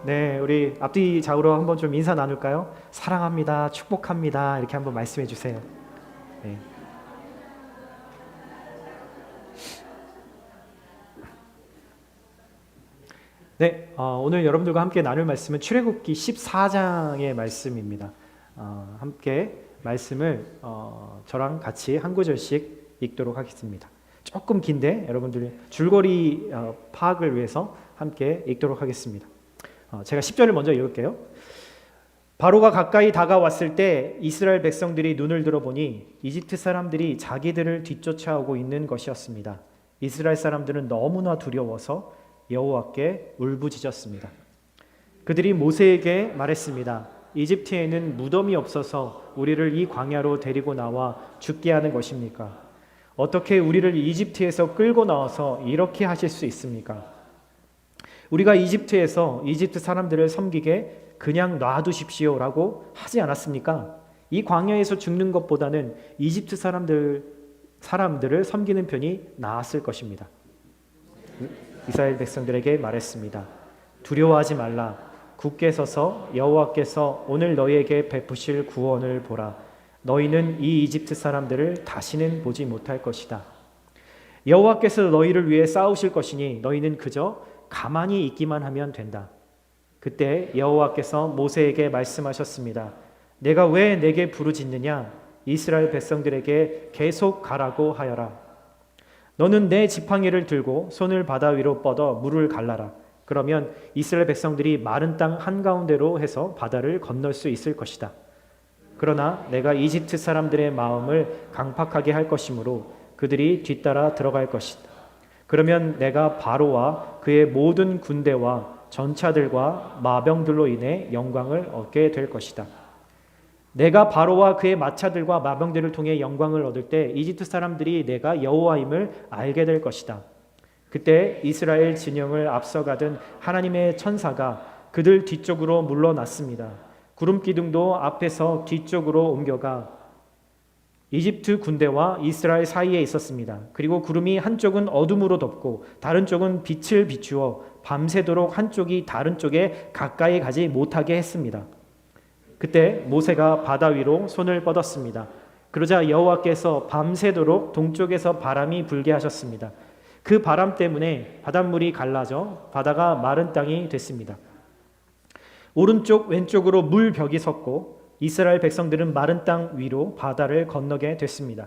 네, 우리 앞뒤 좌우로 한번 좀 인사 나눌까요? 사랑합니다, 축복합니다. 이렇게 한번 말씀해 주세요. 네. 네, 오늘 여러분들과 함께 나눌 말씀은 출애굽기 14장의 말씀입니다. 함께 말씀을 저랑 같이 한 구절씩 읽도록 하겠습니다. 조금 긴데 여러분들 줄거리 파악을 위해서 함께 읽도록 하겠습니다. 제가 10절을 먼저 읽을게요. 바로가 가까이 다가왔을 때 이스라엘 백성들이 눈을 들어보니 이집트 사람들이 자기들을 뒤쫓아오고 있는 것이었습니다. 이스라엘 사람들은 너무나 두려워서 여호와께 울부짖었습니다. 그들이 모세에게 말했습니다. 이집트에는 무덤이 없어서 우리를 이 광야로 데리고 나와 죽게 하는 것입니까? 어떻게 우리를 이집트에서 끌고 나와서 이렇게 하실 수 있습니까? 우리가 이집트에서 이집트 사람들을 섬기게 그냥 놔두십시오라고 하지 않았습니까? 이 광야에서 죽는 것보다는 이집트 사람들을 섬기는 편이 나았을 것입니다. 이스라엘 백성들에게 말했습니다. 두려워하지 말라. 굳게 서서 여호와께서 오늘 너희에게 베푸실 구원을 보라. 너희는 이 이집트 사람들을 다시는 보지 못할 것이다. 여호와께서 너희를 위해 싸우실 것이니 너희는 그저 가만히 있기만 하면 된다. 그때 여호와께서 모세에게 말씀하셨습니다. 내가 왜 내게 부르짖느냐? 이스라엘 백성들에게 계속 가라고 하여라. 너는 내 지팡이를 들고 손을 바다 위로 뻗어 물을 갈라라. 그러면 이스라엘 백성들이 마른 땅 한가운데로 해서 바다를 건널 수 있을 것이다. 그러나 내가 이집트 사람들의 마음을 강팍하게 할 것이므로 그들이 뒤따라 들어갈 것이다. 그러면 내가 바로와 그의 모든 군대와 전차들과 마병들로 인해 영광을 얻게 될 것이다. 내가 바로와 그의 마차들과 마병들을 통해 영광을 얻을 때 이집트 사람들이 내가 여호와임을 알게 될 것이다. 그때 이스라엘 진영을 앞서가던 하나님의 천사가 그들 뒤쪽으로 물러났습니다. 구름 기둥도 앞에서 뒤쪽으로 옮겨가 이집트 군대와 이스라엘 사이에 있었습니다. 그리고 구름이 한쪽은 어둠으로 덮고 다른 쪽은 빛을 비추어 밤새도록 한쪽이 다른 쪽에 가까이 가지 못하게 했습니다. 그때 모세가 바다 위로 손을 뻗었습니다. 그러자 여호와께서 밤새도록 동쪽에서 바람이 불게 하셨습니다. 그 바람 때문에 바닷물이 갈라져 바다가 마른 땅이 됐습니다. 오른쪽 왼쪽으로 물벽이 섰고 이스라엘 백성들은 마른 땅 위로 바다를 건너게 됐습니다.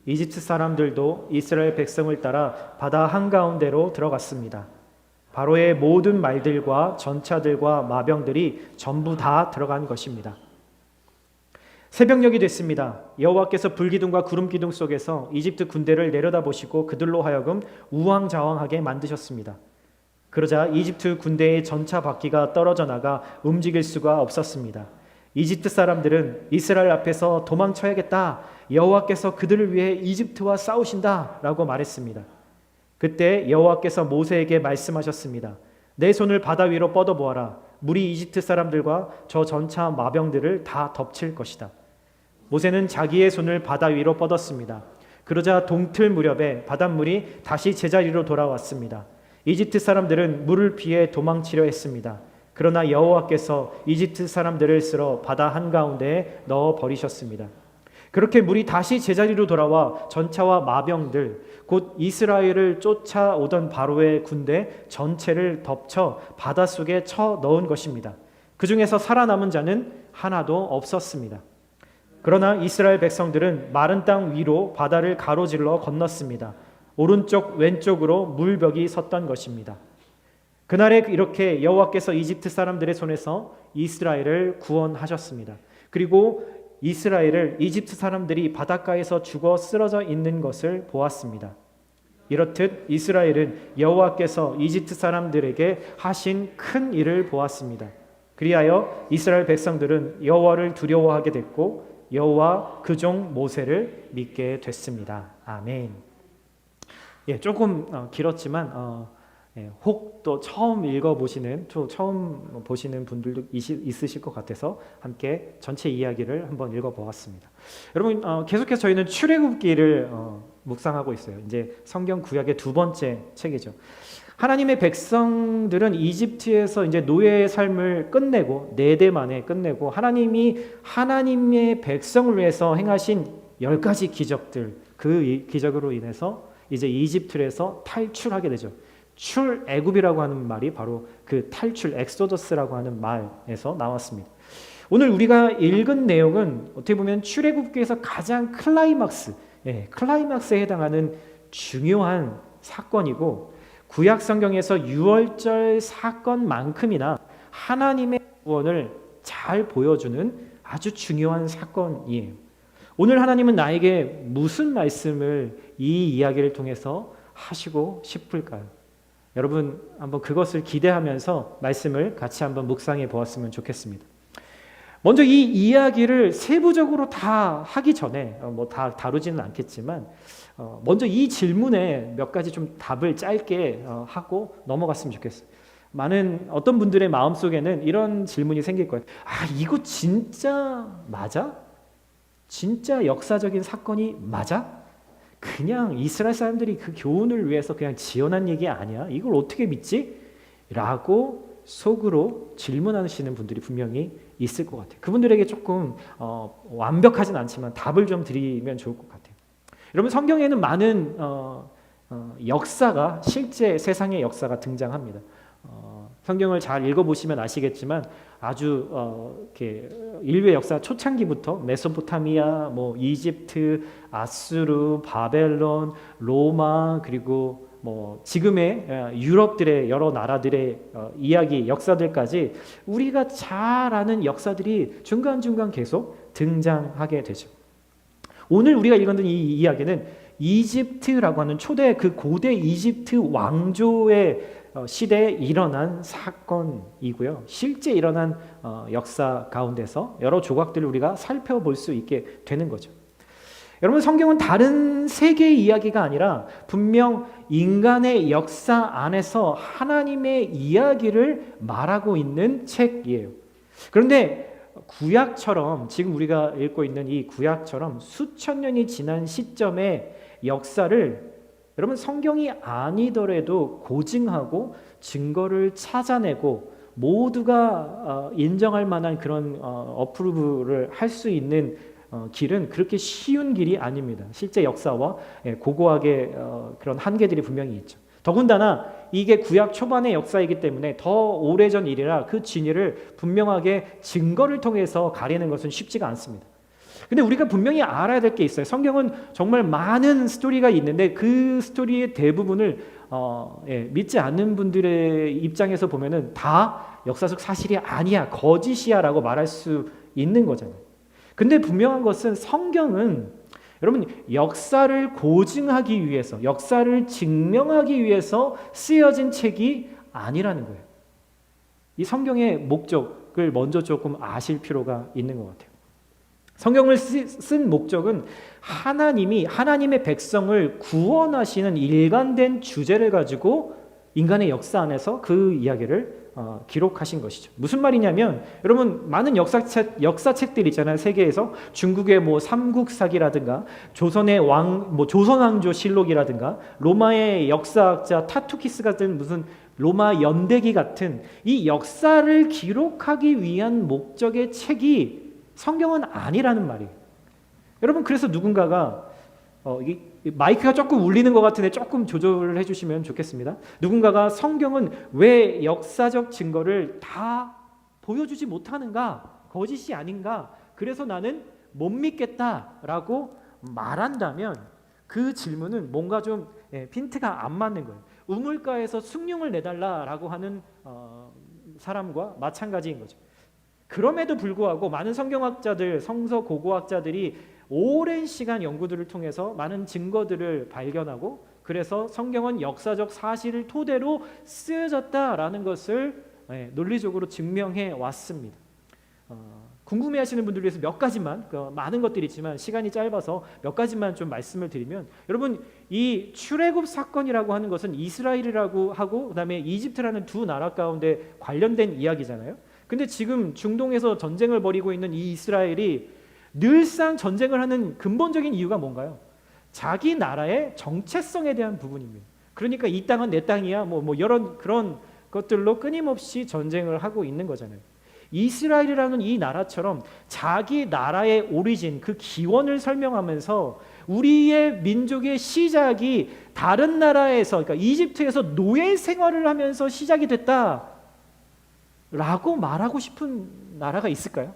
이집트 사람들도 이스라엘 백성을 따라 바다 한가운데로 들어갔습니다. 바로의 모든 말들과 전차들과 마병들이 전부 다 들어간 것입니다. 새벽녘이 됐습니다. 여호와께서 불기둥과 구름기둥 속에서 이집트 군대를 내려다보시고 그들로 하여금 우왕좌왕하게 만드셨습니다. 그러자 이집트 군대의 전차 바퀴가 떨어져 나가 움직일 수가 없었습니다. 이집트 사람들은 이스라엘 앞에서 도망쳐야겠다. 여호와께서 그들을 위해 이집트와 싸우신다 라고 말했습니다. 그때 여호와께서 모세에게 말씀하셨습니다. 내 손을 바다 위로 뻗어보아라. 물이 이집트 사람들과 저 전차 마병들을 다 덮칠 것이다. 모세는 자기의 손을 바다 위로 뻗었습니다. 그러자 동틀 무렵에 바닷물이 다시 제자리로 돌아왔습니다. 이집트 사람들은 물을 피해 도망치려 했습니다. 그러나 여호와께서 이집트 사람들을 쓸어 바다 한가운데에 넣어 버리셨습니다. 그렇게 물이 다시 제자리로 돌아와 전차와 마병들, 곧 이스라엘을 쫓아오던 바로의 군대 전체를 덮쳐 바닷속에 쳐 넣은 것입니다. 그 중에서 살아남은 자는 하나도 없었습니다. 그러나 이스라엘 백성들은 마른 땅 위로 바다를 가로질러 건넜습니다. 오른쪽 왼쪽으로 물벽이 섰던 것입니다. 그날에 이렇게 여호와께서 이집트 사람들의 손에서 이스라엘을 구원하셨습니다. 그리고 이스라엘을 이집트 사람들이 바닷가에서 죽어 쓰러져 있는 것을 보았습니다. 이렇듯 이스라엘은 여호와께서 이집트 사람들에게 하신 큰 일을 보았습니다. 그리하여 이스라엘 백성들은 여호와를 두려워하게 됐고 여호와 그 종 모세를 믿게 됐습니다. 아멘. 조금 길었지만 혹 또 처음 읽어보시는 또 처음 보시는 분들도 있으실 것 같아서 함께 전체 이야기를 한번 읽어보았습니다. 여러분 계속해서 저희는 출애굽기를 묵상하고 있어요. 이제 성경 구약의 두 번째 책이죠. 하나님의 백성들은 이집트에서 이제 노예의 삶을 끝내고 4대 만에 끝내고 하나님이 하나님의 백성을 위해서 행하신 10가지 기적들, 그 기적으로 인해서 이제 이집트에서 탈출하게 되죠. 출애굽이라고 하는 말이 바로 그 탈출, 엑소더스라고 하는 말에서 나왔습니다. 오늘 우리가 읽은 내용은 어떻게 보면 출애굽기에서 가장 클라이막스에 해당하는 중요한 사건이고, 구약 성경에서 유월절 사건만큼이나 하나님의 구원을 잘 보여주는 아주 중요한 사건이에요. 오늘 하나님은 나에게 무슨 말씀을 이 이야기를 통해서 하시고 싶을까요? 여러분 한번 그것을 기대하면서 말씀을 같이 한번 묵상해 보았으면 좋겠습니다. 먼저 이 이야기를 세부적으로 다 하기 전에 다 다루지는 않겠지만 먼저 이 질문에 몇 가지 좀 답을 짧게 하고 넘어갔으면 좋겠어요. 많은 어떤 분들의 마음속에는 이런 질문이 생길 거예요. 이거 진짜 맞아? 진짜 역사적인 사건이 맞아? 그냥 이스라엘 사람들이 그 교훈을 위해서 그냥 지어낸 얘기 아니야? 이걸 어떻게 믿지? 라고 속으로 질문하시는 분들이 분명히 있을 것 같아요. 그분들에게 조금 완벽하진 않지만 답을 좀 드리면 좋을 것 같아요. 여러분 성경에는 많은 역사가, 실제 세상의 역사가 등장합니다. 성경을 잘 읽어보시면 아시겠지만 아주 이렇게 인류의 역사 초창기부터 메소포타미아, 이집트, 아수르, 바벨론, 로마, 그리고 지금의 유럽들의 여러 나라들의 이야기, 역사들까지 우리가 잘 아는 역사들이 중간중간 계속 등장하게 되죠. 오늘 우리가 읽은 이 이야기는 이집트라고 하는 초대 그 고대 이집트 왕조의 시대에 일어난 사건이고요. 실제 일어난 역사 가운데서 여러 조각들을 우리가 살펴볼 수 있게 되는 거죠. 여러분 성경은 다른 세계의 이야기가 아니라 분명 인간의 역사 안에서 하나님의 이야기를 말하고 있는 책이에요. 그런데 구약처럼, 지금 우리가 읽고 있는 이 구약처럼 수천 년이 지난 시점의 역사를 여러분 성경이 아니더라도 고증하고 증거를 찾아내고 모두가 인정할 만한 그런 어프로브를 할 수 있는 길은 그렇게 쉬운 길이 아닙니다. 실제 역사와 고고하게 그런 한계들이 분명히 있죠. 더군다나 이게 구약 초반의 역사이기 때문에 더 오래전 일이라 그 진위를 분명하게 증거를 통해서 가리는 것은 쉽지가 않습니다. 근데 우리가 분명히 알아야 될 게 있어요. 성경은 정말 많은 스토리가 있는데 그 스토리의 대부분을 믿지 않는 분들의 입장에서 보면은 다 역사적 사실이 아니야, 거짓이야 라고 말할 수 있는 거잖아요. 근데 분명한 것은 성경은 여러분 역사를 고증하기 위해서, 역사를 증명하기 위해서 쓰여진 책이 아니라는 거예요. 이 성경의 목적을 먼저 조금 아실 필요가 있는 것 같아요. 성경을 쓴 목적은 하나님이 하나님의 백성을 구원하시는 일관된 주제를 가지고 인간의 역사 안에서 그 이야기를 기록하신 것이죠. 무슨 말이냐면 여러분 많은 역사책들 있잖아요. 세계에서 중국의 삼국사기라든가 조선의 조선왕조 실록이라든가 로마의 역사학자 타투키스 같은 무슨 로마 연대기 같은 이 역사를 기록하기 위한 목적의 책이 성경은 아니라는 말이에요. 여러분 그래서 누군가가 마이크가 조금 울리는 것 같은데 조금 조절을 해주시면 좋겠습니다. 누군가가 성경은 왜 역사적 증거를 다 보여주지 못하는가? 거짓이 아닌가? 그래서 나는 못 믿겠다라고 말한다면 그 질문은 뭔가 좀 핀트가 안 맞는 거예요. 우물가에서 숭늉을 내달라라고 하는 사람과 마찬가지인 거죠. 그럼에도 불구하고 많은 성경학자들, 성서 고고학자들이 오랜 시간 연구들을 통해서 많은 증거들을 발견하고 그래서 성경은 역사적 사실을 토대로 쓰여졌다라는 것을 논리적으로 증명해 왔습니다. 궁금해하시는 분들 위해서 몇 가지만, 많은 것들이 있지만 시간이 짧아서 몇 가지만 좀 말씀을 드리면, 여러분 이 출애굽 사건이라고 하는 것은 이스라엘이라고 하고 그다음에 이집트라는 두 나라 가운데 관련된 이야기잖아요. 근데 지금 중동에서 전쟁을 벌이고 있는 이 이스라엘이 늘상 전쟁을 하는 근본적인 이유가 뭔가요? 자기 나라의 정체성에 대한 부분입니다. 그러니까 이 땅은 내 땅이야 뭐 이런 그런 것들로 끊임없이 전쟁을 하고 있는 거잖아요. 이스라엘이라는 이 나라처럼 자기 나라의 오리진, 그 기원을 설명하면서 우리의 민족의 시작이 다른 나라에서, 그러니까 이집트에서 노예 생활을 하면서 시작이 됐다라고 말하고 싶은 나라가 있을까요?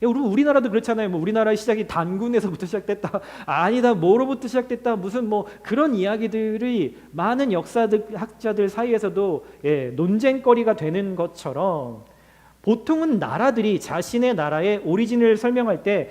우리나라도 그렇잖아요. 뭐 우리나라의 시작이 단군에서부터 시작됐다, 아니다 뭐로부터 시작됐다, 무슨 뭐 그런 이야기들이 많은 학자들 사이에서도 논쟁거리가 되는 것처럼, 보통은 나라들이 자신의 나라의 오리진을 설명할 때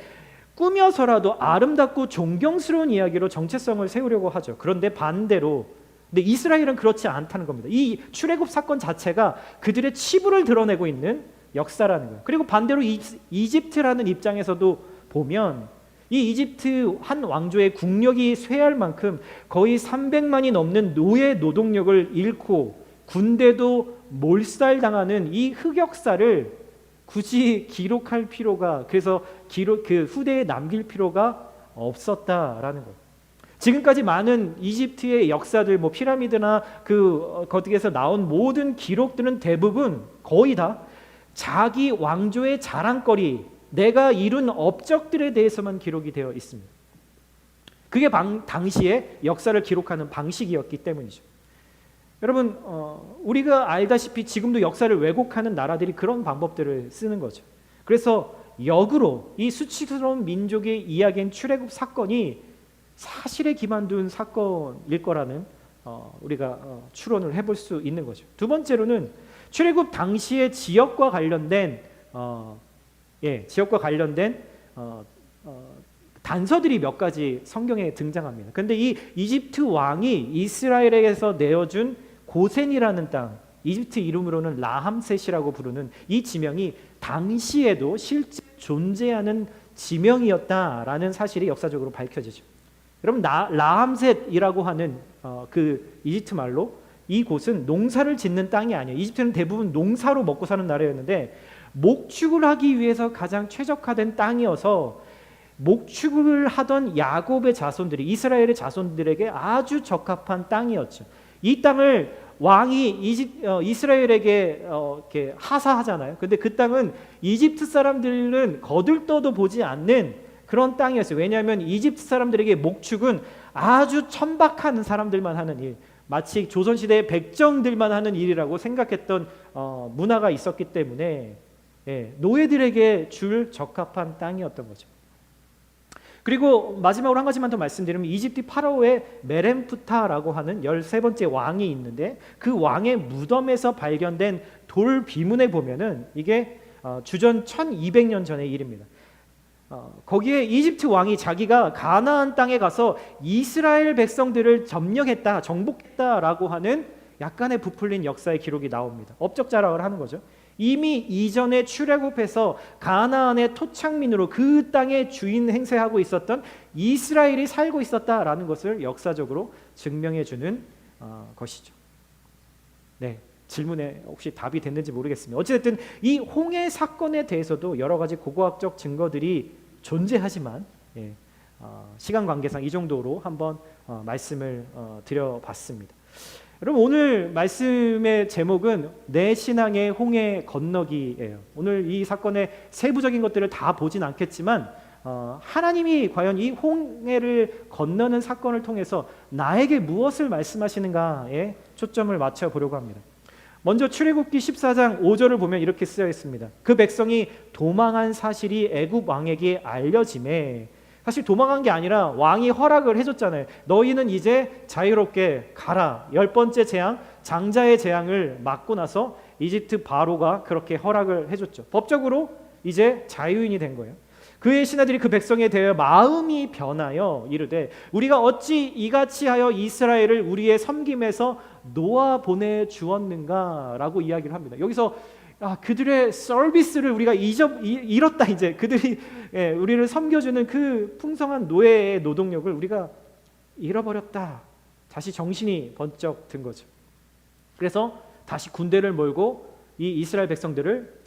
꾸며서라도 아름답고 존경스러운 이야기로 정체성을 세우려고 하죠. 그런데 반대로, 근데 이스라엘은 그렇지 않다는 겁니다. 이 출애굽 사건 자체가 그들의 치부를 드러내고 있는 역사라는 거예요. 그리고 반대로 이집트라는 입장에서도 보면 이 이집트 한 왕조의 국력이 쇠할 만큼 거의 300만이 넘는 노예 노동력을 잃고 군대도 몰살당하는 이 흑역사를 굳이 기록할 필요가, 그래서 그 후대에 남길 필요가 없었다라는 거예요. 지금까지 많은 이집트의 역사들, 뭐 피라미드나 거기에서 나온 모든 기록들은 대부분 거의 다 자기 왕조의 자랑거리, 내가 이룬 업적들에 대해서만 기록이 되어 있습니다. 그게 당시의 역사를 기록하는 방식이었기 때문이죠. 여러분, 우리가 알다시피 지금도 역사를 왜곡하는 나라들이 그런 방법들을 쓰는 거죠. 그래서 역으로 이 수치스러운 민족의 이야기인 출애굽 사건이 사실에 기반 둔 사건일 거라는 우리가 추론을 해볼 수 있는 거죠. 두 번째로는 출애굽 당시의 지역과 관련된 단서들이 몇 가지 성경에 등장합니다. 그런데 이 이집트 왕이 이스라엘에게서 내어준 고센이라는 땅, 이집트 이름으로는 라함셋이라고 부르는 이 지명이 당시에도 실제 존재하는 지명이었다라는 사실이 역사적으로 밝혀지죠. 여러분, 라함셋이라고 하는 그 이집트 말로 이 곳은 농사를 짓는 땅이 아니에요. 이집트는 대부분 농사로 먹고 사는 나라였는데 목축을 하기 위해서 가장 최적화된 땅이어서 목축을 하던 야곱의 자손들이, 이스라엘의 자손들에게 아주 적합한 땅이었죠. 이 땅을 왕이 이스라엘에게 이렇게 하사하잖아요. 근데 그 땅은 이집트 사람들은 거들떠도 보지 않는 그런 땅이었어요. 왜냐하면 이집트 사람들에게 목축은 아주 천박한 사람들만 하는 일, 마치 조선시대의 백정들만 하는 일이라고 생각했던 문화가 있었기 때문에 노예들에게 줄 적합한 땅이었던 거죠. 그리고 마지막으로 한 가지만 더 말씀드리면, 이집트 파라오의 메렘프타라고 하는 13번째 왕이 있는데 그 왕의 무덤에서 발견된 돌 비문에 보면은 이게 주전 1200년 전의 일입니다. 거기에 이집트 왕이 자기가 가나안 땅에 가서 이스라엘 백성들을 점령했다, 정복했다라고 하는 약간의 부풀린 역사의 기록이 나옵니다. 업적 자랑을 하는 거죠. 이미 이전에 출애굽해서 가나안의 토착민으로 그 땅의 주인 행세하고 있었던 이스라엘이 살고 있었다라는 것을 역사적으로 증명해 주는 것이죠. 네, 질문에 혹시 답이 됐는지 모르겠습니다. 어쨌든 이 홍해 사건에 대해서도 여러 가지 고고학적 증거들이 존재하지만 시간 관계상 이 정도로 한번 말씀을 드려봤습니다. 여러분, 오늘 말씀의 제목은 내 신앙의 홍해 건너기예요. 오늘 이 사건의 세부적인 것들을 다 보진 않겠지만 하나님이 과연 이 홍해를 건너는 사건을 통해서 나에게 무엇을 말씀하시는가에 초점을 맞춰보려고 합니다. 먼저 출애굽기 14장 5절을 보면 이렇게 쓰여 있습니다. 그 백성이 도망한 사실이 애굽 왕에게 알려지매, 사실 도망한 게 아니라 왕이 허락을 해줬잖아요. 너희는 이제 자유롭게 가라. 10번째 재앙, 장자의 재앙을 맞고 나서 이집트 바로가 그렇게 허락을 해줬죠. 법적으로 이제 자유인이 된 거예요. 그의 신하들이 그 백성에 대하여 마음이 변하여 이르되 우리가 어찌 이같이 하여 이스라엘을 우리의 섬김에서 놓아 보내 주었는가라고 이야기를 합니다. 여기서 그들의 서비스를 우리가 잃었다. 이제 그들이 우리를 섬겨주는 그 풍성한 노예의 노동력을 우리가 잃어버렸다. 다시 정신이 번쩍 든 거죠. 그래서 다시 군대를 몰고 이 이스라엘 백성들을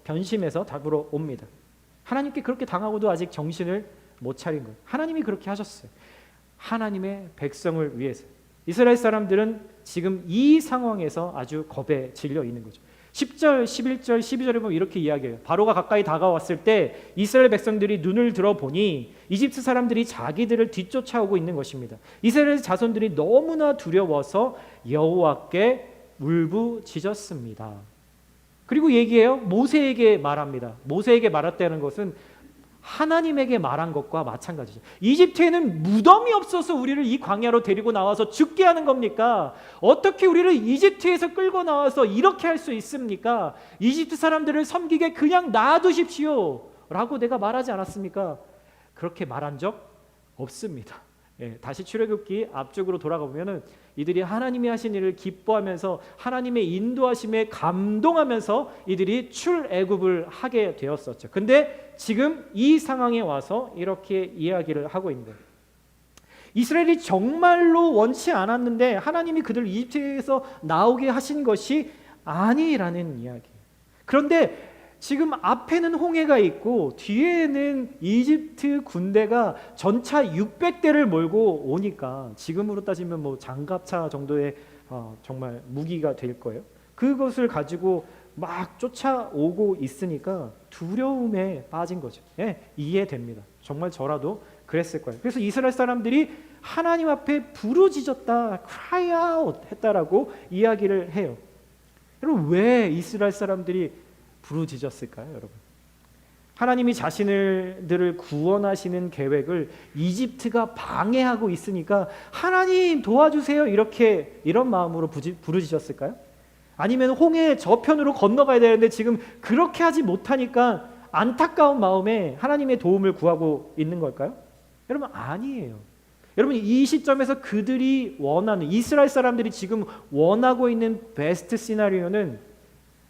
변심해서 잡으러 옵니다. 하나님께 그렇게 당하고도 아직 정신을 못 차린 거예요. 하나님이 그렇게 하셨어요. 하나님의 백성을 위해서. 이스라엘 사람들은 지금 이 상황에서 아주 겁에 질려 있는 거죠. 10절, 11절, 12절에 보면 이렇게 이야기해요. 바로가 가까이 다가왔을 때 이스라엘 백성들이 눈을 들어보니 이집트 사람들이 자기들을 뒤쫓아오고 있는 것입니다. 이스라엘 자손들이 너무나 두려워서 여호와께 울부짖었습니다. 그리고 얘기해요. 모세에게 말합니다. 모세에게 말했다는 것은 하나님에게 말한 것과 마찬가지죠. 이집트에는 무덤이 없어서 우리를 이 광야로 데리고 나와서 죽게 하는 겁니까? 어떻게 우리를 이집트에서 끌고 나와서 이렇게 할 수 있습니까? 이집트 사람들을 섬기게 그냥 놔두십시오 라고 내가 말하지 않았습니까? 그렇게 말한 적 없습니다. 다시 출애굽기 앞쪽으로 돌아가 보면은 이들이 하나님이 하신 일을 기뻐하면서 하나님의 인도하심에 감동하면서 이들이 출애굽을 하게 되었었죠. 근데 지금 이 상황에 와서 이렇게 이야기를 하고 있는 거예요. 이스라엘이 정말로 원치 않았는데 하나님이 그들을 이집트에서 나오게 하신 것이 아니라는 이야기예요. 그런데 지금 앞에는 홍해가 있고 뒤에는 이집트 군대가 전차 600대를 몰고 오니까 지금으로 따지면 뭐 장갑차 정도의 정말 무기가 될 거예요. 그것을 가지고 막 쫓아오고 있으니까 두려움에 빠진 거죠. 이해됩니다. 정말 저라도 그랬을 거예요. 그래서 이스라엘 사람들이 하나님 앞에 부르짖었다, cry out 했다라고 이야기를 해요. 여러분, 왜 이스라엘 사람들이 부르짖었을까요, 여러분? 하나님이 자신들을 구원하시는 계획을 이집트가 방해하고 있으니까 하나님 도와주세요 이런 마음으로 부르짖었을까요? 아니면 홍해 저편으로 건너가야 되는데 지금 그렇게 하지 못하니까 안타까운 마음에 하나님의 도움을 구하고 있는 걸까요? 여러분, 아니에요. 여러분, 이 시점에서 그들이 원하는, 이스라엘 사람들이 지금 원하고 있는 베스트 시나리오는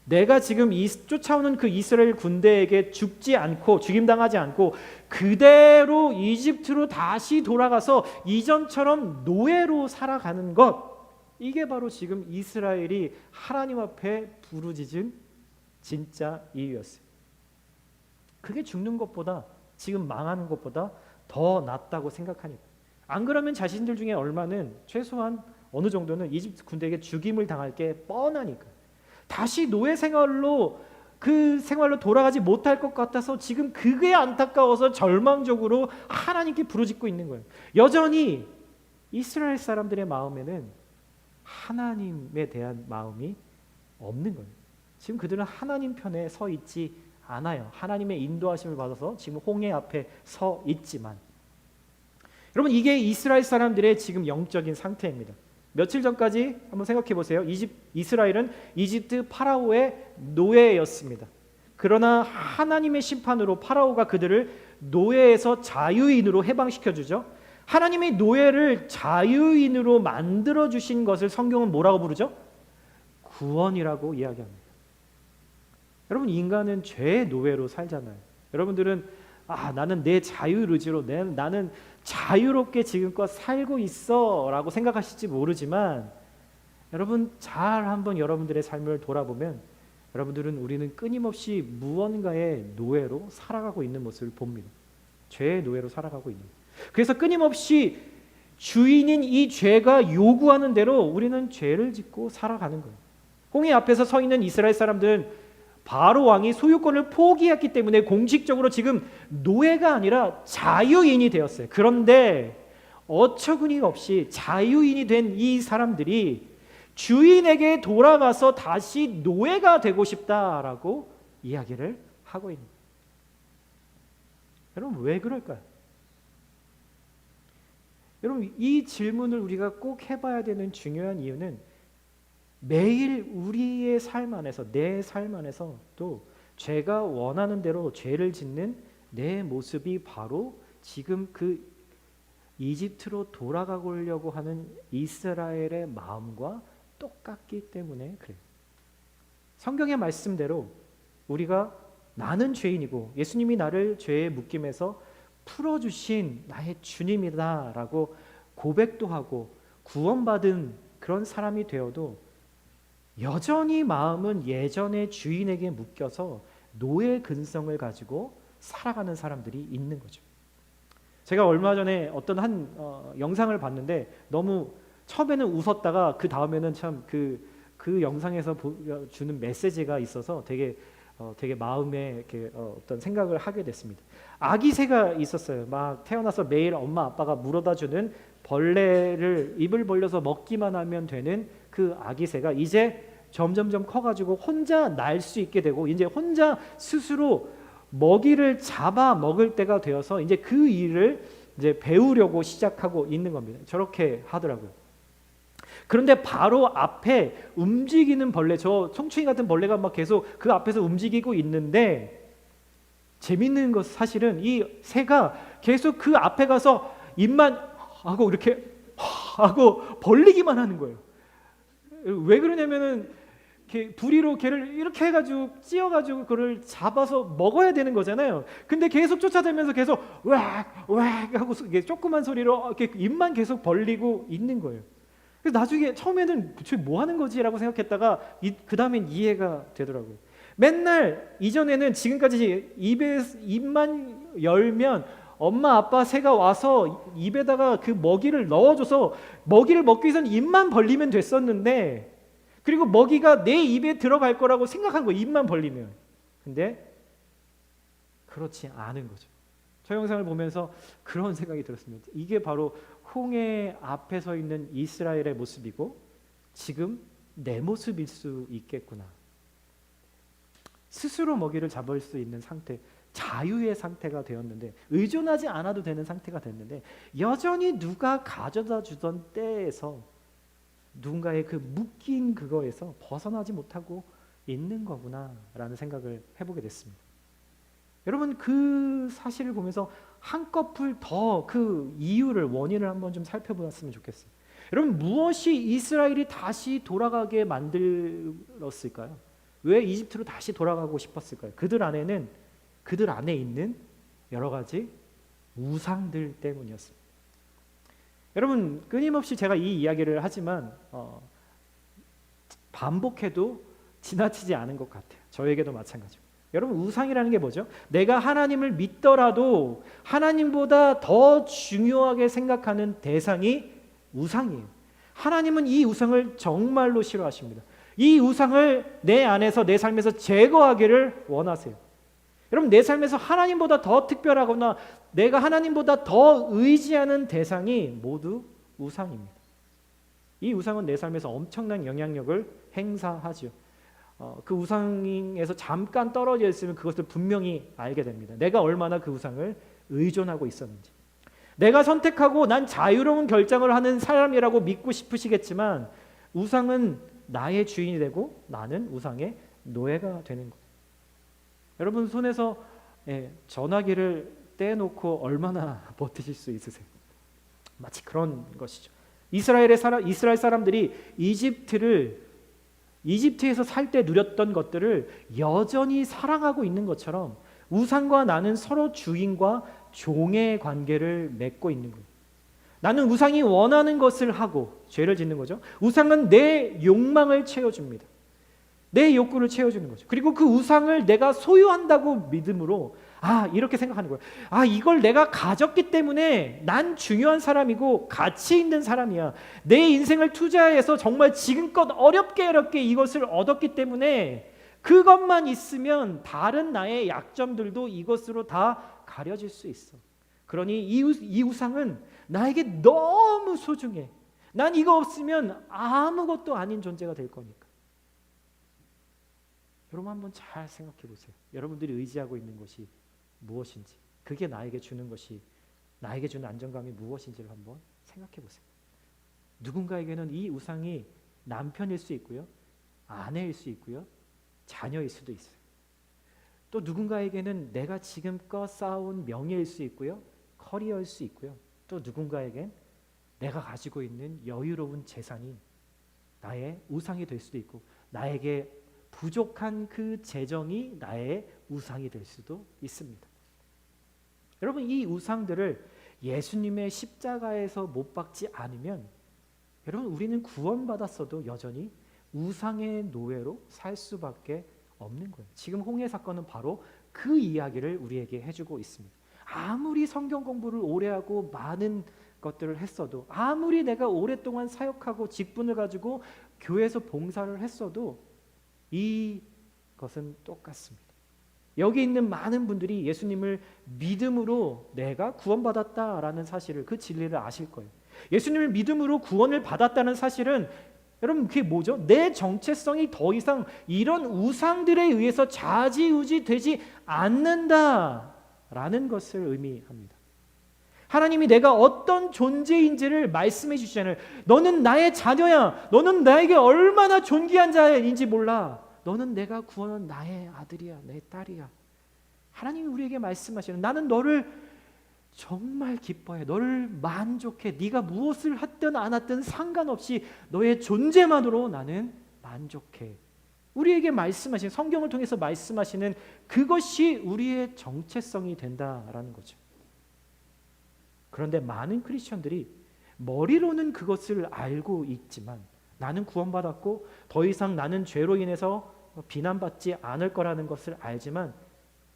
내가 지금 쫓아오는 그 이스라엘 군대에게 죽지 않고 죽임당하지 않고 그대로 이집트로 다시 돌아가서 이전처럼 노예로 살아가는 것, 이게 바로 지금 이스라엘이 하나님 앞에 부르짖은 진짜 이유였어요. 그게 죽는 것보다, 지금 망하는 것보다 더 낫다고 생각하니까. 안 그러면 자신들 중에 얼마는 최소한 어느 정도는 이집트 군대에게 죽임을 당할 게 뻔하니까. 다시 노예 생활로 그 생활로 돌아가지 못할 것 같아서 지금 그게 안타까워서 절망적으로 하나님께 부르짖고 있는 거예요. 여전히 이스라엘 사람들의 마음에는 하나님에 대한 마음이 없는 거예요. 지금 그들은 하나님 편에 서 있지 않아요. 하나님의 인도하심을 받아서 지금 홍해 앞에 서 있지만, 여러분, 이게 이스라엘 사람들의 지금 영적인 상태입니다. 며칠 전까지 한번 생각해 보세요. 이스라엘은 이집트 파라오의 노예였습니다. 그러나 하나님의 심판으로 파라오가 그들을 노예에서 자유인으로 해방시켜 주죠. 하나님이 노예를 자유인으로 만들어 주신 것을 성경은 뭐라고 부르죠? 구원이라고 이야기합니다. 여러분, 인간은 죄의 노예로 살잖아요. 여러분들은 나는 내 자유 의지로 나는 자유롭게 지금껏 살고 있어 라고 생각하실지 모르지만, 여러분 잘 한번 여러분들의 삶을 돌아보면 우리는 끊임없이 무언가의 노예로 살아가고 있는 모습을 봅니다. 죄의 노예로 살아가고 있는 거예요. 그래서 끊임없이 주인인 이 죄가 요구하는 대로 우리는 죄를 짓고 살아가는 거예요. 홍해 앞에서 서 있는 이스라엘 사람들은 바로 왕이 소유권을 포기했기 때문에 공식적으로 지금 노예가 아니라 자유인이 되었어요. 그런데 어처구니 없이 자유인이 된 이 사람들이 주인에게 돌아가서 다시 노예가 되고 싶다라고 이야기를 하고 있는 거예요. 여러분, 왜 그럴까요? 여러분, 이 질문을 우리가 꼭 해봐야 되는 중요한 이유는 매일 우리의 삶 안에서, 내 삶 안에서 또 죄가 원하는 대로 죄를 짓는 내 모습이 바로 지금 그 이집트로 돌아가려고 하는 이스라엘의 마음과 똑같기 때문에 그래요. 성경의 말씀대로 우리가 나는 죄인이고 예수님이 나를 죄의 묶임에서 풀어주신 나의 주님이다라고 고백도 하고 구원받은 그런 사람이 되어도 여전히 마음은 예전의 주인에게 묶여서 노예 근성을 가지고 살아가는 사람들이 있는 거죠. 제가 얼마 전에 어떤 영상을 봤는데 너무 처음에는 웃었다가 그 다음에는 참 그 영상에서 주는 메시지가 있어서 되게 마음에 이렇게 어떤 생각을 하게 됐습니다. 아기 새가 있었어요. 막 태어나서 매일 엄마 아빠가 물어다 주는 벌레를 입을 벌려서 먹기만 하면 되는 그 아기 새가 이제 점점점 커가지고 혼자 날 수 있게 되고 이제 혼자 스스로 먹이를 잡아 먹을 때가 되어서 이제 그 일을 이제 배우려고 시작하고 있는 겁니다. 저렇게 하더라고요. 그런데 바로 앞에 움직이는 벌레, 저 송충이 같은 벌레가 막 계속 그 앞에서 움직이고 있는데 재밌는 것 사실은 이 새가 계속 그 앞에 가서 입만 하고 이렇게 하고 벌리기만 하는 거예요. 왜 그러냐면은 부리로 걔를 이렇게 해가지고 찧어가지고 그를 잡아서 먹어야 되는 거잖아요. 근데 계속 쫓아다니면서 계속 왁 하고 조그만 소리로 이렇게 입만 계속 벌리고 있는 거예요. 그래서 나중에 처음에는 뭐 하는 거지라고 생각했다가 그 다음엔 이해가 되더라고요. 맨날 이전에는 지금까지 입만 열면 엄마 아빠 새가 와서 입에다가 그 먹이를 넣어줘서 먹이를 먹기 위해서는 입만 벌리면 됐었는데 그리고 먹이가 내 입에 들어갈 거라고 생각한 거예요. 입만 벌리면. 근데 그렇지 않은 거죠. 저 영상을 보면서 그런 생각이 들었습니다. 이게 바로 홍해 앞에 서 있는 이스라엘의 모습이고 지금 내 모습일 수 있겠구나. 스스로 먹이를 잡을 수 있는 상태, 자유의 상태가 되었는데 의존하지 않아도 되는 상태가 됐는데 여전히 누가 가져다 주던 때에서 누군가의 그 묶인 그거에서 벗어나지 못하고 있는 거구나라는 생각을 해보게 됐습니다. 여러분 그 사실을 보면서 한꺼풀 더 그 이유를 원인을 한번 좀 살펴보았으면 좋겠어요. 여러분 무엇이 이스라엘이 다시 돌아가게 만들었을까요? 왜 이집트로 다시 돌아가고 싶었을까요? 그들 안에 있는 여러 가지 우상들 때문이었습니다. 여러분 끊임없이 제가 이 이야기를 하지만 반복해도 지나치지 않은 것 같아요. 저에게도 마찬가지고. 여러분 우상이라는 게 뭐죠? 내가 하나님을 믿더라도 하나님보다 더 중요하게 생각하는 대상이 우상이에요. 하나님은 이 우상을 정말로 싫어하십니다. 이 우상을 내 안에서 내 삶에서 제거하기를 원하세요. 여러분 내 삶에서 하나님보다 더 특별하거나 내가 하나님보다 더 의지하는 대상이 모두 우상입니다. 이 우상은 내 삶에서 엄청난 영향력을 행사하죠. 그 우상에서 잠깐 떨어져 있으면 그것을 분명히 알게 됩니다. 내가 얼마나 그 우상을 의존하고 있었는지. 내가 선택하고 난 자유로운 결정을 하는 사람이라고 믿고 싶으시겠지만 우상은 나의 주인이 되고 나는 우상의 노예가 되는 거예요. 여러분 손에서 전화기를 떼놓고 얼마나 버티실 수 있으세요? 마치 그런 것이죠. 이스라엘 사람들이 이집트에서 살 때 누렸던 것들을 여전히 사랑하고 있는 것처럼 우상과 나는 서로 주인과 종의 관계를 맺고 있는 거예요. 나는 우상이 원하는 것을 하고 죄를 짓는 거죠. 우상은 내 욕망을 채워줍니다. 내 욕구를 채워주는 거죠. 그리고 그 우상을 내가 소유한다고 믿음으로 이렇게 생각하는 거예요. 이걸 내가 가졌기 때문에 난 중요한 사람이고 가치 있는 사람이야. 내 인생을 투자해서 정말 지금껏 어렵게 이것을 얻었기 때문에 그것만 있으면 다른 나의 약점들도 이것으로 다 가려질 수 있어. 그러니 이 우상은 나에게 너무 소중해. 난 이거 없으면 아무것도 아닌 존재가 될 거니까. 여러분 한번 잘 생각해 보세요. 여러분들이 의지하고 있는 것이 무엇인지, 그게 나에게 주는 안정감이 무엇인지를 한번 생각해 보세요. 누군가에게는 이 우상이 남편일 수 있고요, 아내일 수 있고요, 자녀일 수도 있어요. 또 누군가에게는 내가 지금껏 쌓아온 명예일 수 있고요, 커리어일 수 있고요, 또 누군가에겐 내가 가지고 있는 여유로운 재산이 나의 우상이 될 수도 있고 나에게 부족한 그 재정이 나의 우상이 될 수도 있습니다. 여러분 이 우상들을 예수님의 십자가에서 못 박지 않으면 여러분 우리는 구원받았어도 여전히 우상의 노예로 살 수밖에 없는 거예요. 지금 홍해 사건은 바로 그 이야기를 우리에게 해주고 있습니다. 아무리 성경 공부를 오래 하고 많은 것들을 했어도, 아무리 내가 오랫동안 사역하고 직분을 가지고 교회에서 봉사를 했어도 이것은 똑같습니다. 여기 있는 많은 분들이 예수님을 믿음으로 내가 구원받았다라는 사실을, 그 진리를 아실 거예요. 예수님을 믿음으로 구원을 받았다는 사실은 여러분 그게 뭐죠? 내 정체성이 더 이상 이런 우상들에 의해서 좌지우지 되지 않는다라는 것을 의미합니다. 하나님이 내가 어떤 존재인지를 말씀해 주시잖아요. 너는 나의 자녀야. 너는 나에게 얼마나 존귀한 자인지 몰라. 너는 내가 구원한 나의 아들이야, 내 딸이야. 하나님이 우리에게 말씀하시는, 나는 너를 정말 기뻐해. 너를 만족해. 네가 무엇을 했든 안 했든 상관없이 너의 존재만으로 나는 만족해. 우리에게 말씀하시는, 성경을 통해서 말씀하시는 그것이 우리의 정체성이 된다라는 거죠. 그런데 많은 크리스천들이 머리로는 그것을 알고 있지만, 나는 구원받았고 더 이상 나는 죄로 인해서 비난받지 않을 거라는 것을 알지만,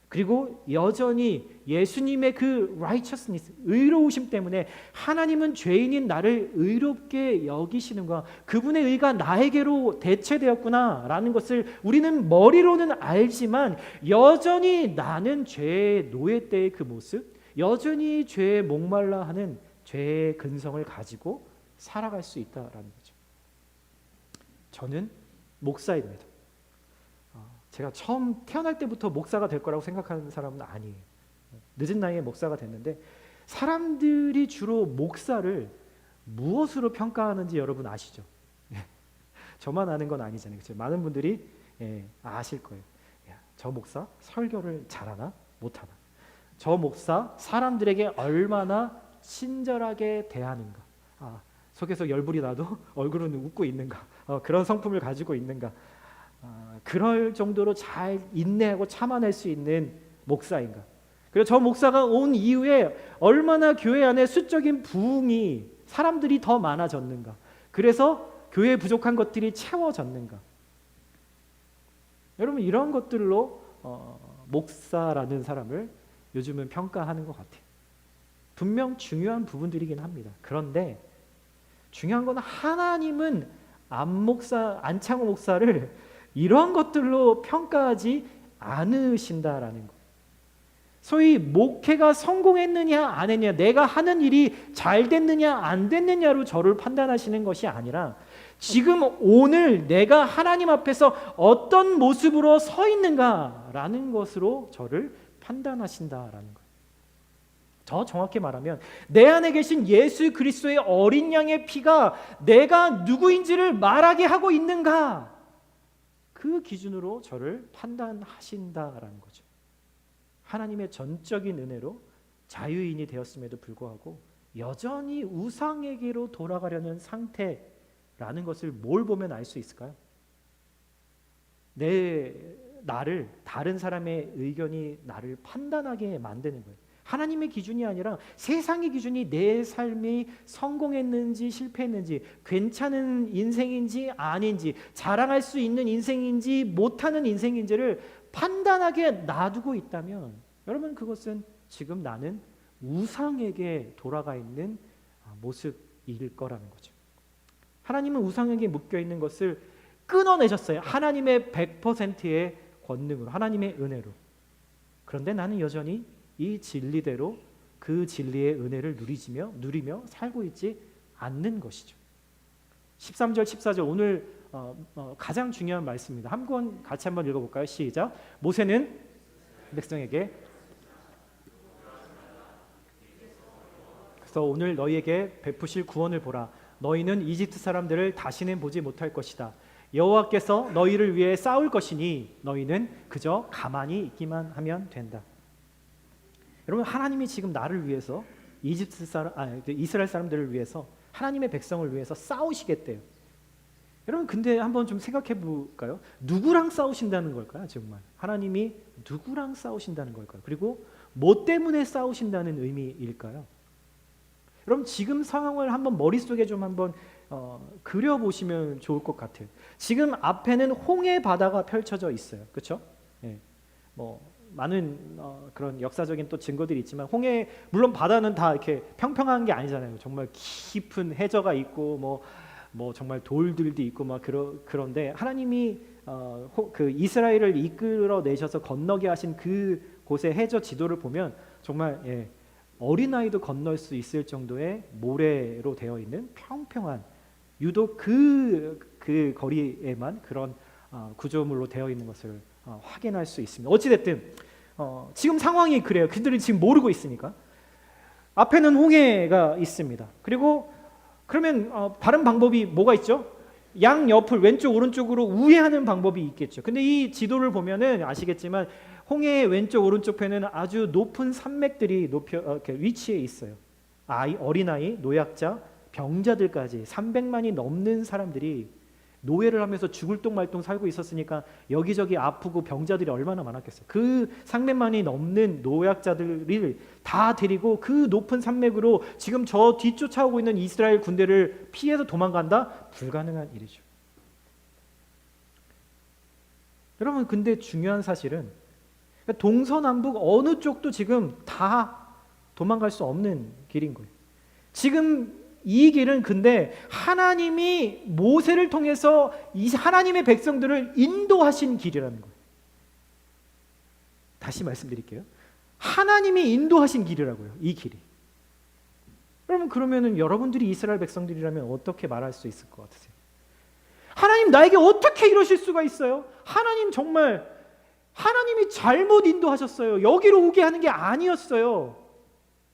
그리고 여전히 예수님의 그 righteousness, 의로우심 때문에 하나님은 죄인인 나를 의롭게 여기시는가, 그분의 의가 나에게로 대체되었구나라는 것을 우리는 머리로는 알지만, 여전히 나는 죄의 노예 때의 그 모습, 여전히 죄에 목말라 하는 죄의 근성을 가지고 살아갈 수 있다라는 거죠. 저는 목사입니다. 제가 처음 태어날 때부터 목사가 될 거라고 생각하는 사람은 아니에요. 늦은 나이에 목사가 됐는데, 사람들이 주로 목사를 무엇으로 평가하는지 여러분 아시죠? 저만 아는 건 아니잖아요. 그렇죠? 많은 분들이 아실 거예요. 저 목사 설교를 잘하나 못하나, 저 목사 사람들에게 얼마나 친절하게 대하는가, 속에서 열불이 나도 얼굴은 웃고 있는가, 그런 성품을 가지고 있는가, 그럴 정도로 잘 인내하고 참아낼 수 있는 목사인가. 그리고 저 목사가 온 이후에 얼마나 교회 안에 수적인 부흥이, 사람들이 더 많아졌는가, 그래서 교회에 부족한 것들이 채워졌는가. 여러분, 이런 것들로 목사라는 사람을 요즘은 평가하는 것 같아요. 분명 중요한 부분들이긴 합니다. 그런데 중요한 건, 하나님은 안창호 목사를 이런 것들로 평가하지 않으신다라는 것. 소위 목회가 성공했느냐 안 했느냐, 내가 하는 일이 잘 됐느냐 안 됐느냐로 저를 판단하시는 것이 아니라, 지금 오늘 내가 하나님 앞에서 어떤 모습으로 서 있는가라는 것으로 저를 판단하신다라는 거예요. 더 정확히 말하면, 내 안에 계신 예수 그리스도의 어린 양의 피가 내가 누구인지를 말하게 하고 있는가, 그 기준으로 저를 판단하신다라는 거죠. 하나님의 전적인 은혜로 자유인이 되었음에도 불구하고 여전히 우상에게로 돌아가려는 상태라는 것을 뭘 보면 알 수 있을까요? 나를, 다른 사람의 의견이 나를 판단하게 만드는 거예요. 하나님의 기준이 아니라 세상의 기준이 내 삶이 성공했는지 실패했는지, 괜찮은 인생인지 아닌지, 자랑할 수 있는 인생인지 못하는 인생인지를 판단하게 놔두고 있다면, 여러분, 그것은 지금 나는 우상에게 돌아가 있는 모습일 거라는 거죠. 하나님은 우상에게 묶여있는 것을 끊어내셨어요. 하나님의 100%의 권능으로, 하나님의 은혜로. 그런데 나는 여전히 이 진리대로 그 진리의 은혜를 누리며 살고 있지 않는 것이죠. 13절 14절 오늘 가장 중요한 말씀입니다. 같이 한번 읽어볼까요? 시작. 모세는 백성에게, 그래서 오늘 너희에게 베푸실 구원을 보라. 너희는 이집트 사람들을 다시는 보지 못할 것이다. 여호와께서 너희를 위해 싸울 것이니 너희는 그저 가만히 있기만 하면 된다. 여러분, 하나님이 지금 나를 위해서 이스라엘 사람들을 위해서, 하나님의 백성을 위해서 싸우시겠대요. 여러분, 근데 한번 좀 생각해 볼까요? 누구랑 싸우신다는 걸까요? 정말 하나님이 누구랑 싸우신다는 걸까요? 그리고 뭐 때문에 싸우신다는 의미일까요? 여러분, 지금 상황을 한번 머릿속에 좀 한번 그려보시면 좋을 것 같아요. 지금 앞에는 홍해 바다가 펼쳐져 있어요. 그렇죠? 많은 그런 역사적인 또 증거들이 있지만 홍해 물론 바다는 다 이렇게 평평한 게 아니잖아요. 정말 깊은 해저가 있고 뭐 정말 돌들도 있고 막 그런데 하나님이 그 이스라엘을 이끌어 내셔서 건너게 하신 그 곳의 해저 지도를 보면 정말 어린아이도 건널 수 있을 정도의 모래로 되어 있는 평평한 유독 그 거리에만 그런 구조물로 되어 있는 것을 확인할 수 있습니다. 어찌됐든 지금 상황이 그래요. 그들이 지금 모르고 있으니까 앞에는 홍해가 있습니다. 그리고 그러면 다른 방법이 뭐가 있죠? 양 옆을 왼쪽 오른쪽으로 우회하는 방법이 있겠죠. 근데 이 지도를 보면은 아시겠지만 홍해의 왼쪽 오른쪽 편에는 아주 높은 산맥들이 이렇게 위치해 있어요. 어린아이, 노약자, 병자들까지 300만이 넘는 사람들이 노예를 하면서 죽을 똥 말똥 살고 있었으니까 여기저기 아프고 병자들이 얼마나 많았겠어요. 그 300만이 넘는 노약자들을 다 데리고 그 높은 산맥으로 지금 저 뒤쫓아오고 있는 이스라엘 군대를 피해서 도망간다? 불가능한 일이죠. 여러분, 근데 중요한 사실은 동서남북 어느 쪽도 지금 다 도망갈 수 없는 길인 거예요. 지금 이 길은 근데 하나님이 모세를 통해서 이 하나님의 백성들을 인도하신 길이라는 거예요. 다시 말씀드릴게요. 하나님이 인도하신 길이라고요. 이 길이. 여러분, 그러면은 여러분들이 이스라엘 백성들이라면 어떻게 말할 수 있을 것 같으세요? 하나님, 나에게 어떻게 이러실 수가 있어요? 하나님, 정말 하나님이 잘못 인도하셨어요. 여기로 오게 하는 게 아니었어요.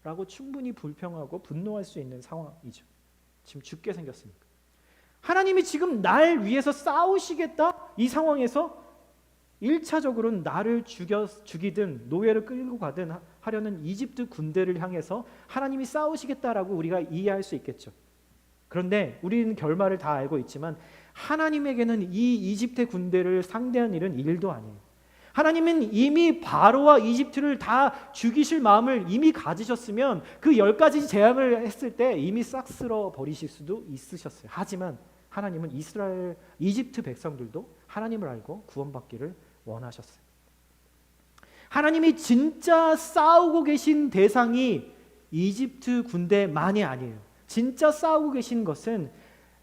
라고 충분히 불평하고 분노할 수 있는 상황이죠. 지금 죽게 생겼으니까. 하나님이 지금 날 위해서 싸우시겠다? 이 상황에서 1차적으로는 나를 죽이든 노예를 끌고 가든 하려는 이집트 군대를 향해서 하나님이 싸우시겠다라고 우리가 이해할 수 있겠죠. 그런데 우리는 결말을 다 알고 있지만 하나님에게는 이 이집트 군대를 상대한 일은 일도 아니에요. 하나님은 이미 바로와 이집트를 다 죽이실 마음을 이미 가지셨으면 그 10가지 재앙을 했을 때 이미 싹 쓸어 버리실 수도 있으셨어요. 하지만 하나님은 이집트 백성들도 하나님을 알고 구원받기를 원하셨어요. 하나님이 진짜 싸우고 계신 대상이 이집트 군대만이 아니에요. 진짜 싸우고 계신 것은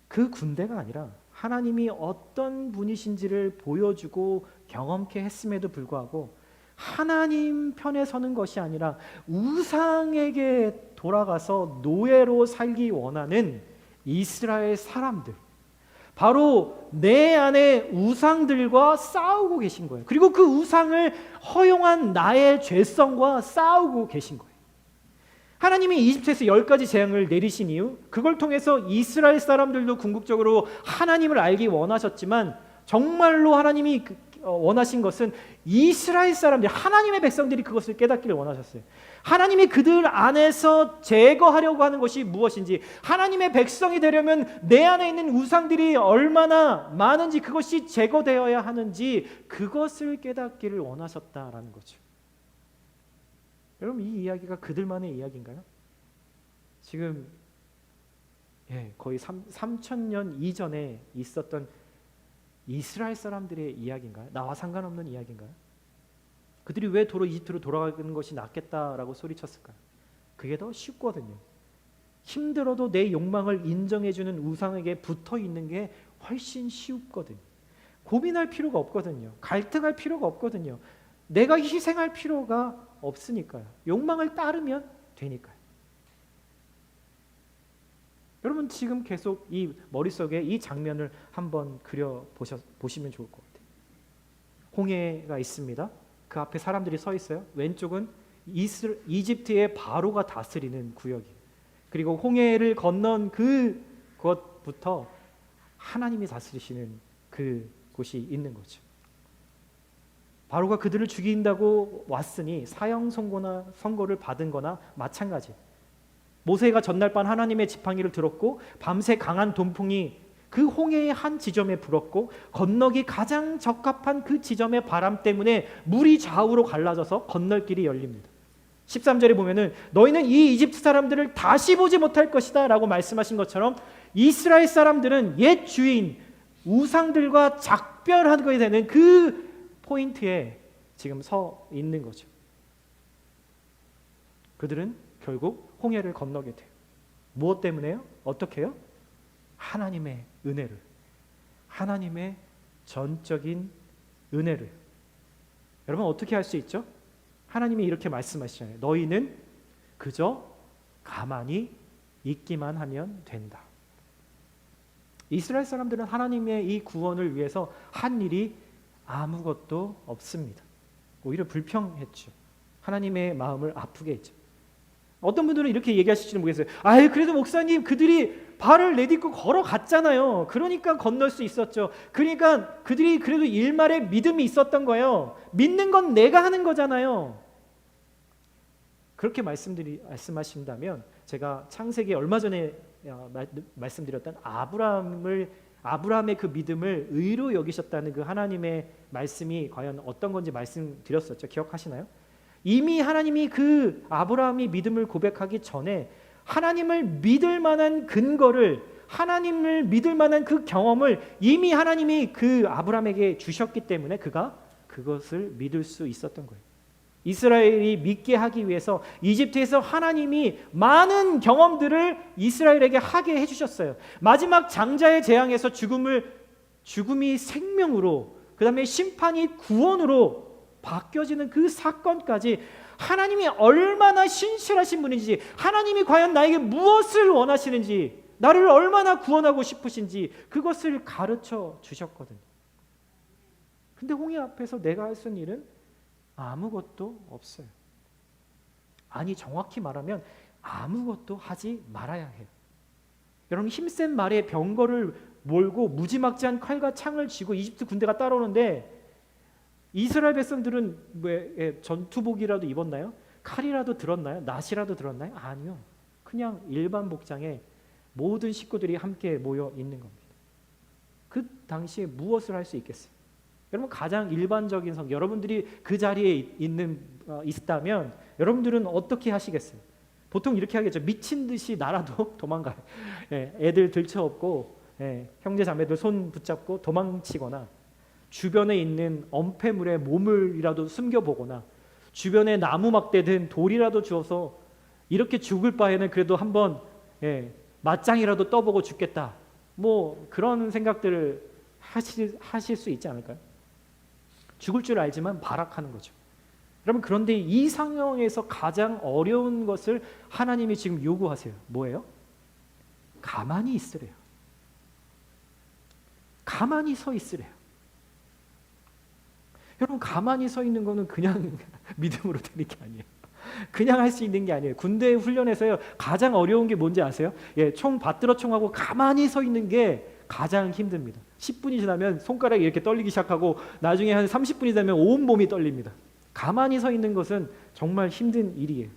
그 군대가 아니라 하나님이 어떤 분이신지를 보여주고 경험케 했음에도 불구하고 하나님 편에 서는 것이 아니라 우상에게 돌아가서 노예로 살기 원하는 이스라엘 사람들, 바로 내 안에 우상들과 싸우고 계신 거예요. 그리고 그 우상을 허용한 나의 죄성과 싸우고 계신 거예요. 하나님이 이집트에서 10가지 재앙을 내리신 이유, 그걸 통해서 이스라엘 사람들도 궁극적으로 하나님을 알기 원하셨지만 정말로 하나님이 원하신 것은 이스라엘 사람들, 하나님의 백성들이 그것을 깨닫기를 원하셨어요. 하나님이 그들 안에서 제거하려고 하는 것이 무엇인지, 하나님의 백성이 되려면 내 안에 있는 우상들이 얼마나 많은지, 그것이 제거되어야 하는지 그것을 깨닫기를 원하셨다라는 거죠. 여러분, 이 이야기가 그들만의 이야기인가요? 지금 거의 3,000년 이전에 있었던 이스라엘 사람들의 이야기인가요? 나와 상관없는 이야기인가요? 그들이 왜 도로 이집트로 돌아가는 것이 낫겠다라고 소리쳤을까요? 그게 더 쉽거든요. 힘들어도 내 욕망을 인정해주는 우상에게 붙어있는 게 훨씬 쉽거든요. 고민할 필요가 없거든요. 갈등할 필요가 없거든요. 내가 희생할 필요가 없으니까요. 욕망을 따르면 되니까요. 여러분, 지금 계속 이 머릿속에 이 장면을 한번 보시면 좋을 것 같아요. 홍해가 있습니다. 그 앞에 사람들이 서 있어요. 왼쪽은 이집트의 바로가 다스리는 구역이에요. 그리고 홍해를 건넌 그것부터 하나님이 다스리시는 그 곳이 있는 거죠. 바로가 그들을 죽인다고 왔으니 사형 선고를 받은 거나 마찬가지. 모세가 전날 밤 하나님의 지팡이를 들었고 밤새 강한 동풍이 그 홍해의 한 지점에 불었고 건너기 가장 적합한 그 지점의 바람 때문에 물이 좌우로 갈라져서 건널 길이 열립니다. 13절에 보면은 너희는 이 이집트 사람들을 다시 보지 못할 것이다 라고 말씀하신 것처럼 이스라엘 사람들은 옛 주인 우상들과 작별하게 되는 그 포인트에 지금 서 있는 거죠. 그들은 결국 홍해를 건너게 돼요. 무엇 때문에요? 어떻게 해요? 하나님의 은혜를, 하나님의 전적인 은혜를. 여러분 어떻게 할 수 있죠? 하나님이 이렇게 말씀하시잖아요. 너희는 그저 가만히 있기만 하면 된다. 이스라엘 사람들은 하나님의 이 구원을 위해서 한 일이 아무것도 없습니다. 오히려 불평했죠. 하나님의 마음을 아프게 했죠. 어떤 분들은 이렇게 얘기하실지는 모르겠어요. 그래도 목사님 그들이 발을 내딛고 걸어갔잖아요. 그러니까 건널 수 있었죠. 그러니까 그들이 그래도 일말의 믿음이 있었던 거예요. 믿는 건 내가 하는 거잖아요. 그렇게 말씀하신다면 제가 창세기 얼마 전에 말씀드렸던 아브라함의 그 믿음을 의로 여기셨다는 그 하나님의 말씀이 과연 어떤 건지 말씀드렸었죠. 기억하시나요? 이미 하나님이 그 아브라함이 믿음을 고백하기 전에 하나님을 믿을 만한 근거를, 하나님을 믿을 만한 그 경험을 이미 하나님이 그 아브라함에게 주셨기 때문에 그가 그것을 믿을 수 있었던 거예요. 이스라엘이 믿게 하기 위해서 이집트에서 하나님이 많은 경험들을 이스라엘에게 하게 해주셨어요. 마지막 장자의 재앙에서 죽음이 생명으로, 그 다음에 심판이 구원으로 바뀌어지는 그 사건까지 하나님이 얼마나 신실하신 분인지, 하나님이 과연 나에게 무엇을 원하시는지, 나를 얼마나 구원하고 싶으신지 그것을 가르쳐 주셨거든요. 근데 홍해 앞에서 내가 할 수 있는 일은 아무것도 없어요. 아니, 정확히 말하면 아무것도 하지 말아야 해요. 여러분, 힘센 말에 병거를 몰고 무지막지한 칼과 창을 쥐고 이집트 군대가 따라오는데 이스라엘 백성들은 왜 전투복이라도 입었나요? 칼이라도 들었나요? 낫이라도 들었나요? 아니요. 그냥 일반 복장에 모든 식구들이 함께 모여 있는 겁니다. 그 당시에 무엇을 할 수 있겠어요? 여러분, 가장 일반적인 여러분들이 그 자리에 있다면 여러분들은 어떻게 하시겠어요? 보통 이렇게 하겠죠. 미친 듯이 나라도 도망가요. 애들 들쳐업고 형제 자매들 손 붙잡고 도망치거나, 주변에 있는 엄폐물에 몸을이라도 숨겨보거나, 주변에 나무 막대든 돌이라도 주어서 이렇게 죽을 바에는 그래도 한번 맞짱이라도 떠보고 죽겠다, 뭐 그런 생각들을 하실 수 있지 않을까요? 죽을 줄 알지만 발악하는 거죠. 여러분, 그런데 이 상황에서 가장 어려운 것을 하나님이 지금 요구하세요. 뭐예요? 가만히 있으래요. 가만히 서 있으래요. 여러분, 가만히 서 있는 거는 그냥 믿음으로 되는 게 아니에요. 그냥 할 수 있는 게 아니에요. 군대 훈련에서요, 가장 어려운 게 뭔지 아세요? 총 받들어 총하고 가만히 서 있는 게 가장 힘듭니다. 10분이 지나면 손가락이 이렇게 떨리기 시작하고 나중에 한 30분이 되면 온몸이 떨립니다. 가만히 서 있는 것은 정말 힘든 일이에요.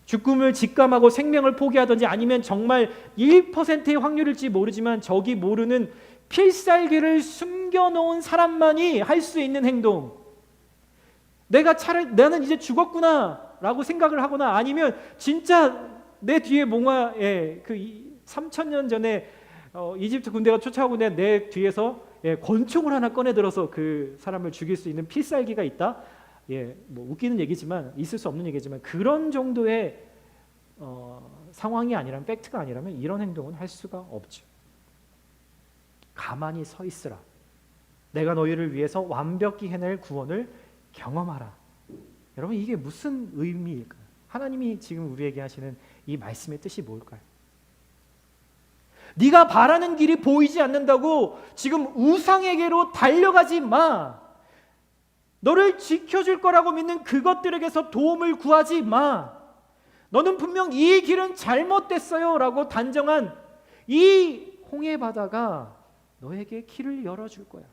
죽음을 직감하고 생명을 포기하든지, 아니면 정말 1%의 확률일지 모르지만 저기 모르는 필살기를 숨겨놓은 사람만이 할 수 있는 행동, 나는 이제 죽었구나 라고 생각을 하거나, 아니면 진짜 내 뒤에 뭔가 그 3000년 전에 이집트 군대가 쫓아오고 내 뒤에서 권총을 하나 꺼내 들어서 그 사람을 죽일 수 있는 필살기가 있다. 뭐 웃기는 얘기지만, 있을 수 없는 얘기지만, 그런 정도의 상황이 아니라면, 팩트가 아니라면 이런 행동은 할 수가 없죠. 가만히 서 있으라. 내가 너희를 위해서 완벽히 해낼 구원을 경험하라. 여러분, 이게 무슨 의미일까요? 하나님이 지금 우리에게 하시는 이 말씀의 뜻이 뭘까요? 네가 바라는 길이 보이지 않는다고 지금 우상에게로 달려가지 마. 너를 지켜줄 거라고 믿는 그것들에게서 도움을 구하지 마. 너는 분명 이 길은 잘못됐어요 라고 단정한 이 홍해 바다가 너에게 길을 열어줄 거야.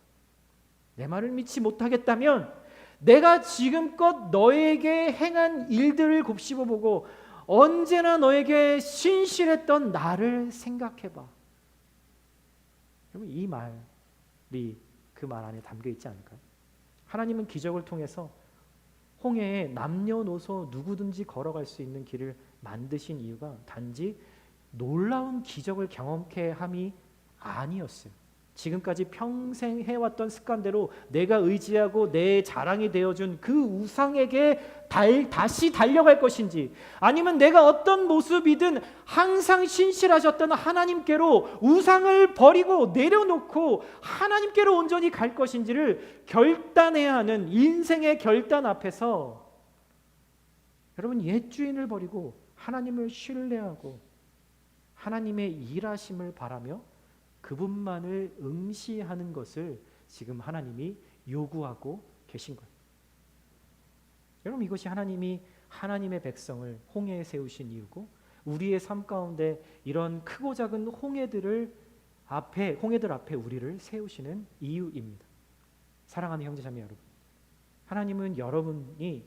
내 말을 믿지 못하겠다면 내가 지금껏 너에게 행한 일들을 곱씹어보고 언제나 너에게 신실했던 나를 생각해봐. 여러분, 이 말이 그 말 안에 담겨 있지 않을까요? 하나님은 기적을 통해서 홍해에 남녀노소 누구든지 걸어갈 수 있는 길을 만드신 이유가 단지 놀라운 기적을 경험케 함이 아니었어요. 지금까지 평생 해왔던 습관대로 내가 의지하고 내 자랑이 되어준 그 우상에게 다시 달려갈 것인지, 아니면 내가 어떤 모습이든 항상 신실하셨던 하나님께로 우상을 버리고 내려놓고 하나님께로 온전히 갈 것인지를 결단해야 하는 인생의 결단 앞에서 여러분, 옛 주인을 버리고 하나님을 신뢰하고 하나님의 일하심을 바라며 그분만을 응시하는 것을 지금 하나님이 요구하고 계신 거예요. 여러분, 이것이 하나님이 하나님의 백성을 홍해에 세우신 이유고, 우리의 삶 가운데 이런 크고 작은 홍해들 앞에 우리를 세우시는 이유입니다. 사랑하는 형제자매 여러분, 하나님은 여러분이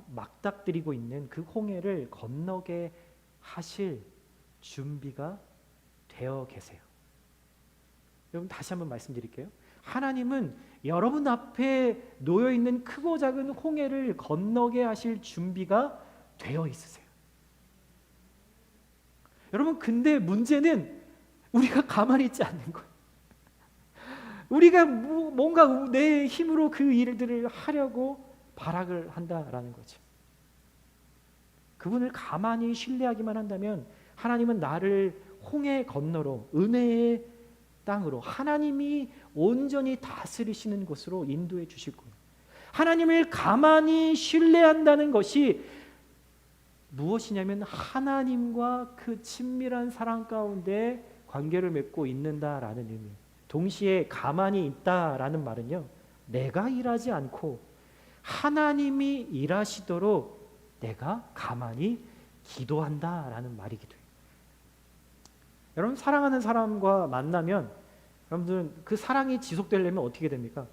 막닥뜨리고 있는 그 홍해를 건너게 하실 준비가 되어 계세요. 여러분, 다시 한번 말씀드릴게요. 하나님은 여러분 앞에 놓여 있는 크고 작은 홍해를 건너게 하실 준비가 되어 있으세요. 여러분, 근데 문제는 우리가 가만히 있지 않는 거예요. 우리가 뭔가 내 힘으로 그 일들을 하려고 발악을 한다라는 거죠. 그분을 가만히 신뢰하기만 한다면 하나님은 나를 홍해 건너로 은혜의 땅으로 하나님이 온전히 다스리시는 곳으로 인도해 주실 거예요. 하나님을 가만히 신뢰한다는 것이 무엇이냐면 하나님과 그 친밀한 사랑 가운데 관계를 맺고 있는다라는 의미예요. 동시에 가만히 있다라는 말은요, 내가 일하지 않고 하나님이 일하시도록 내가 가만히 기도한다라는 말이기도 해요. 여러분, 사랑하는 사람과 만나면 여러분들은 그 사랑이 지속되려면 어떻게 됩니까?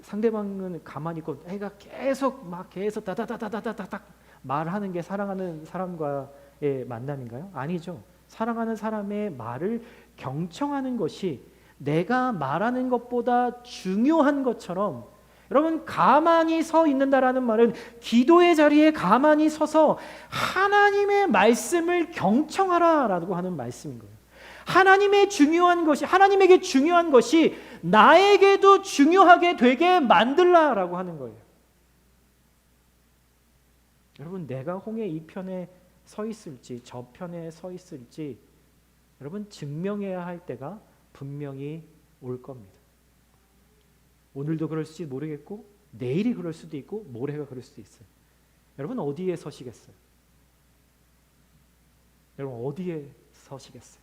상대방은 가만히 있고 애가 계속 다다다다다다닥 말하는 게 사랑하는 사람과의 만남인가요? 아니죠. 사랑하는 사람의 말을 경청하는 것이 내가 말하는 것보다 중요한 것처럼, 여러분, 가만히 서 있는다라는 말은 기도의 자리에 가만히 서서 하나님의 말씀을 경청하라라고 하는 말씀인 거예요. 하나님에게 중요한 것이 나에게도 중요하게 되게 만들라라고 하는 거예요. 여러분, 내가 홍해 이 편에 서 있을지 저 편에 서 있을지 여러분, 증명해야 할 때가 분명히 올 겁니다. 오늘도 그럴지 모르겠고 내일이 그럴 수도 있고 모레가 그럴 수도 있어요. 여러분, 어디에 서시겠어요? 여러분, 어디에 서시겠어요?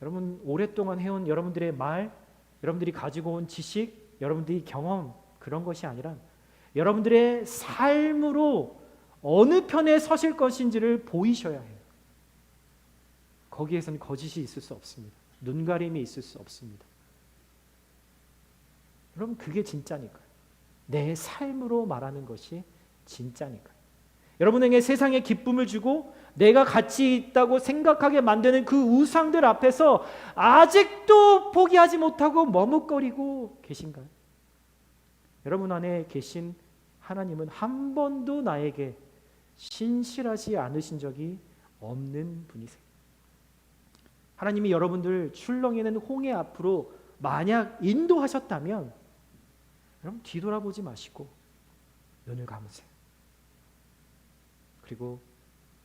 여러분, 오랫동안 해온 여러분들의 말, 여러분들이 가지고 온 지식, 여러분들의 경험, 그런 것이 아니라 여러분들의 삶으로 어느 편에 서실 것인지를 보이셔야 해요. 거기에서는 거짓이 있을 수 없습니다. 눈가림이 있을 수 없습니다. 여러분, 그게 진짜니까요. 내 삶으로 말하는 것이 진짜니까요. 여러분에게 세상의 기쁨을 주고 내가 가치 있다고 생각하게 만드는 그 우상들 앞에서 아직도 포기하지 못하고 머뭇거리고 계신가요? 여러분 안에 계신 하나님은 한 번도 나에게 신실하지 않으신 적이 없는 분이세요. 하나님이 여러분들 출렁이는 홍해 앞으로 만약 인도하셨다면 여러분, 뒤돌아보지 마시고 눈을 감으세요. 그리고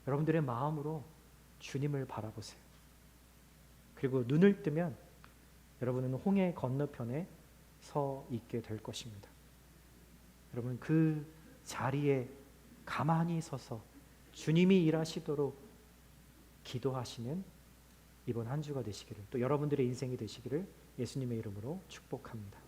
여러분들의 마음으로 주님을 바라보세요. 그리고 눈을 뜨면 여러분은 홍해 건너편에 서 있게 될 것입니다. 여러분, 그 자리에 가만히 서서 주님이 일하시도록 기도하시는 이번 한 주가 되시기를, 또 여러분들의 인생이 되시기를 예수님의 이름으로 축복합니다.